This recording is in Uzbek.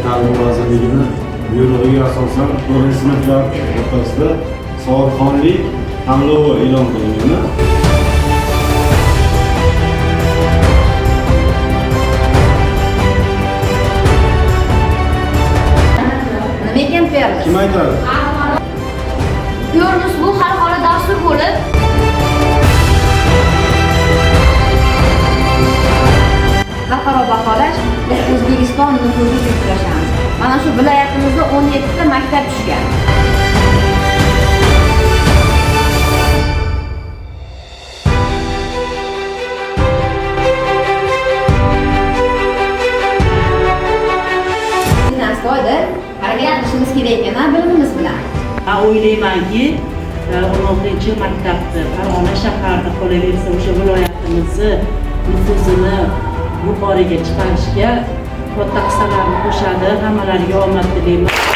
ta'lim vazirligining buyrug'iga asosan 4-sinflar o'rtasida savodxonlik tanlovi e'lon qilingan. Nima ekan Perlis? Kim aytadi? Perlis bu xalqaro dastur bo'lib, xalqaro baholash biz O'zbekiston nufuzi uchun kurashamiz. Mana shu viloyatimizda 17 ta maktab tushgan. Astoydil, harakat qilishimiz kerak ekan, bilimimiz bilan. O'ylaymanki, 16 maktabda Farg'ona shaharida qolaversa o'sha viloyatimizni nufuzini yuqoriga chiqarishga katta hissalarni qo'shadi. Hammalariga omad tilayman.